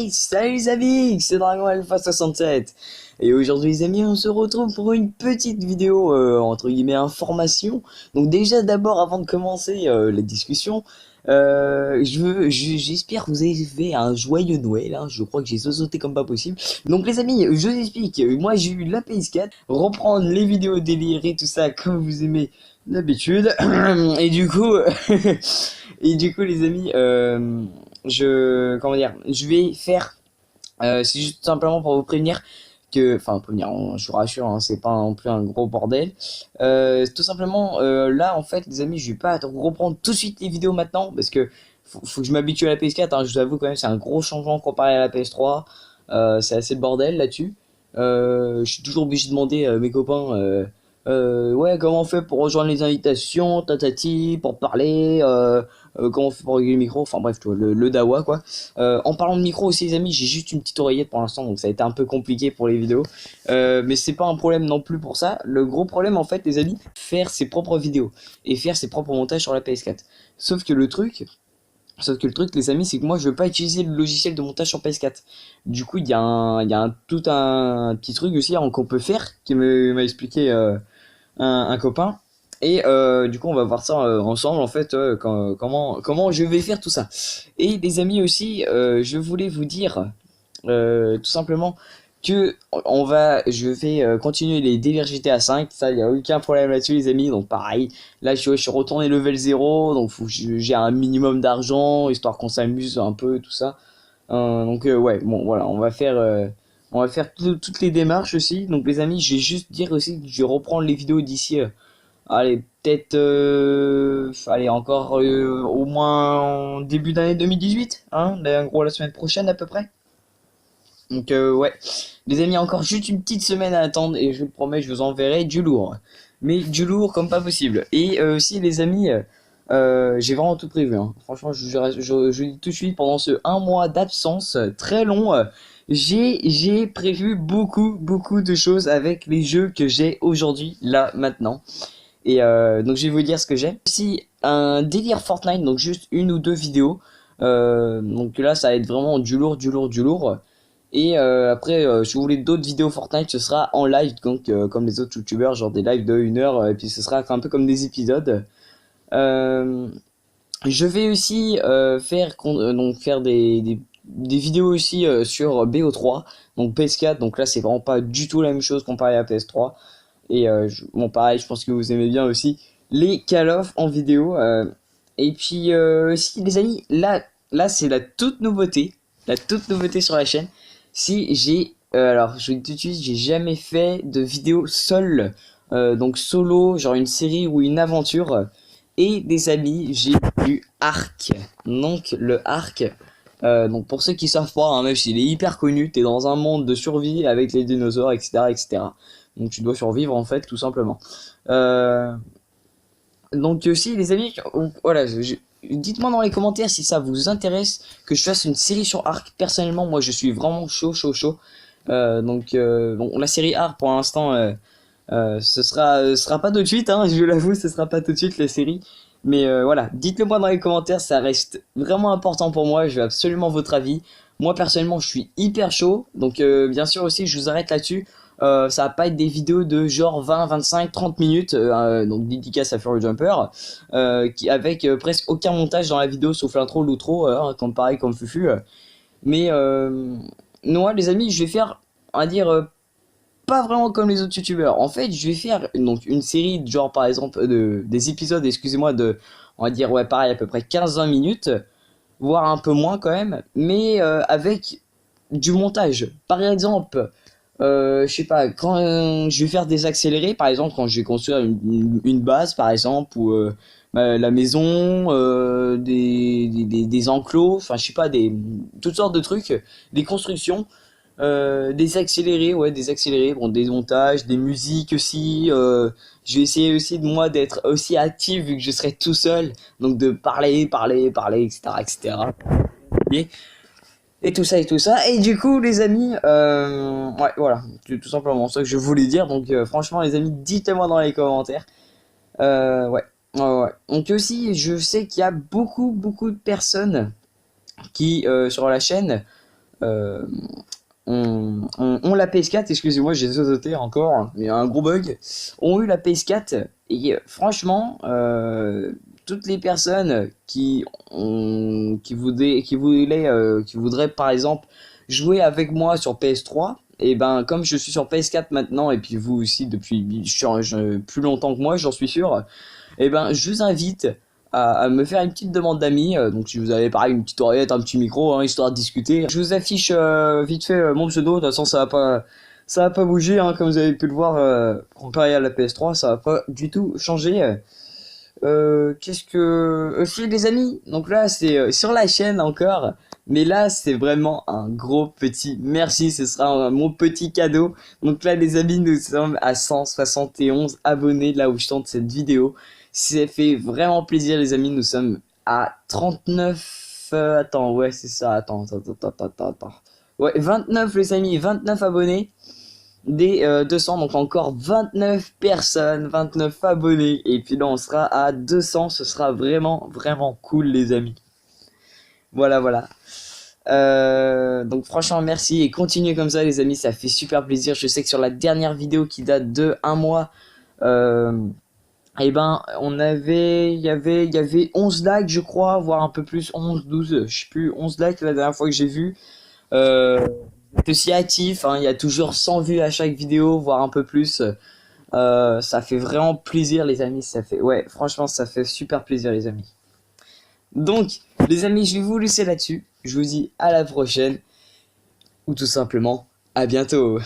Hey, salut les amis, c'est Dragon Alpha 67. Et aujourd'hui les amis, on se retrouve pour une petite vidéo entre guillemets information. Donc déjà d'abord avant de commencer la discussion, j'espère que vous avez fait un joyeux Noël, hein. Je crois que j'ai sauté comme pas possible. Donc les amis, je vous explique, moi j'ai eu la PS4, reprendre les vidéos délire et tout ça comme vous aimez d'habitude. Et du coup, les amis, comment dire, je vais faire, c'est juste simplement pour vous prévenir que, enfin prévenir, je vous rassure, hein, c'est pas non plus un gros bordel. Tout simplement, là en fait, les amis, je vais pas reprendre tout de suite les vidéos maintenant parce que faut que je m'habitue à la PS4. Hein, je vous avoue quand même, c'est un gros changement comparé à la PS3. C'est assez le bordel là-dessus. Je suis toujours obligé de demander à mes copains. Ouais, comment on fait pour rejoindre les invitations, tatati, pour parler, comment on fait pour régler le micro, enfin bref, tu vois, le dawa quoi. En parlant de micro aussi les amis, j'ai juste une petite oreillette pour l'instant, donc ça a été un peu compliqué pour les vidéos. Mais c'est pas un problème non plus pour ça. Le gros problème en fait les amis, faire ses propres vidéos et faire ses propres montages sur la PS4. Sauf que le truc, les amis, c'est que moi je veux pas utiliser le logiciel de montage sur PS4. Du coup, tout un petit truc aussi hein, qu'on peut faire, qui m'a expliqué un copain. Et du coup, on va voir ça ensemble en fait, comment je vais faire tout ça. Et les amis aussi, je voulais vous dire tout simplement que je vais continuer les délires GTA 5. Ça, il y a aucun problème là-dessus, les amis. Donc pareil, là je suis retourné level 0, donc faut que j'ai un minimum d'argent histoire qu'on s'amuse un peu tout ça. Donc ouais, bon voilà, on va faire toutes les démarches aussi. Donc les amis, je vais juste dire aussi que je vais reprendre les vidéos d'ici allez, peut-être allez encore au moins en début d'année 2018, hein, en gros la semaine prochaine à peu près. Donc ouais, les amis, encore juste une petite semaine à attendre et je vous le promets, je vous enverrai du lourd. Mais du lourd comme pas possible. Et aussi les amis, j'ai vraiment tout prévu. Hein. Franchement, je dis tout de suite, pendant ce un mois d'absence très long, j'ai prévu beaucoup de choses avec les jeux que j'ai aujourd'hui, là, maintenant. Et donc je vais vous dire ce que j'ai. Aussi un délire Fortnite, donc juste une ou deux vidéos. Donc là, ça va être vraiment du lourd, du lourd. Et après, si vous voulez d'autres vidéos Fortnite, ce sera en live, donc comme les autres youtubeurs, genre des lives de 1 heure, et puis ce sera un peu comme des épisodes. Euh, je vais aussi faire des vidéos aussi sur BO3, donc PS4, donc là c'est vraiment pas du tout la même chose comparé à PS3. Et bon pareil, je pense que vous aimez bien aussi les Call of en vidéo. Et puis si les amis, là c'est la toute nouveauté sur la chaîne. Si j'ai alors je vous dis tout de suite, j'ai jamais fait de vidéo seul, donc solo, genre une série ou une aventure. Et des amis, j'ai du Ark. Donc le Ark, donc pour ceux qui savent pas, hein, même s'il est hyper connu, t'es dans un monde de survie avec les dinosaures, etc., etc. Donc tu dois survivre en fait, tout simplement. Euh, donc aussi les amis, voilà, dites-moi dans les commentaires si ça vous intéresse que je fasse une série sur Ark. Personnellement, moi je suis vraiment chaud. Bon, la série Ark pour l'instant, ce sera pas tout de suite, hein, je l'avoue, ce sera pas tout de suite la série. Mais voilà, dites-le moi dans les commentaires, ça reste vraiment important pour moi, je veux absolument votre avis. Moi personnellement, je suis hyper chaud, donc bien sûr aussi, je vous arrête là-dessus. Ça va pas être des vidéos de genre 20, 25, 30 minutes, donc dédicace à Fury Jumper, avec presque aucun montage dans la vidéo sauf l'intro, l'outro, comme pareil comme Fufu. Mais moi les amis, je vais faire, on va dire, pas vraiment comme les autres youtubeurs. En fait, je vais faire donc une série de genre par exemple des épisodes, excusez-moi, on va dire ouais pareil à peu près 15-20 minutes, voire un peu moins quand même, mais avec du montage. Par exemple, je sais pas, quand je vais faire des accélérés, par exemple, quand je vais construire une base, par exemple, ou la maison, des enclos, enfin, je sais pas, toutes sortes de trucs, des constructions, des accélérés, ouais, des accélérés, bon, des montages, des musiques aussi. Je vais essayer aussi de moi d'être aussi actif vu que je serai tout seul, donc de parler, etc., etc. Et tout ça. Et du coup, les amis, ouais, voilà, c'est tout simplement ça que je voulais dire. Donc, franchement, les amis, dites-moi dans les commentaires. Ouais, ouais. Donc aussi, je sais qu'il y a beaucoup de personnes qui, sur la chaîne, euh, ont la PS4, excusez-moi, j'ai sauté encore, hein, mais un gros bug, ont eu la PS4 et franchement, toutes les personnes qui voudraient par exemple jouer avec moi sur PS3, et ben comme je suis sur PS4 maintenant et puis vous aussi depuis plus longtemps que moi, j'en suis sûr, et ben je vous invite à me faire une petite demande d'amis. Donc si vous avez pareil une petite oreillette, un petit micro, hein, histoire de discuter. Je vous affiche vite fait mon pseudo. De toute façon ça va pas bouger, hein, comme vous avez pu le voir comparé à la PS3, ça va pas du tout changer. Qu'est-ce que aussi les amis. Donc là c'est sur la chaîne encore. Mais là, c'est vraiment un gros petit merci, ce sera mon petit cadeau. Donc là, les amis, nous sommes à 171 abonnés là où je tente cette vidéo. Ça fait vraiment plaisir, les amis. Nous sommes à 39. Attends, ouais, c'est ça. Attends. Ouais, 29, les amis, 29 abonnés. Des 200, donc encore 29 personnes, 29 abonnés. Et puis là, on sera à 200. Ce sera vraiment, vraiment cool, les amis. Voilà. Donc franchement merci et continuez comme ça les amis, ça fait super plaisir. Je sais que sur la dernière vidéo qui date de un mois, et ben il y avait 11 likes je crois, voire un peu plus, 11 12 je sais plus, 11 likes la dernière fois que j'ai vu. C'est aussi actif, hein, il y a toujours 100 vues à chaque vidéo, voire un peu plus. Ça fait vraiment plaisir les amis, ça fait, ouais, franchement ça fait super plaisir les amis. Donc, les amis, je vais vous laisser là-dessus. Je vous dis à la prochaine, ou tout simplement, à bientôt.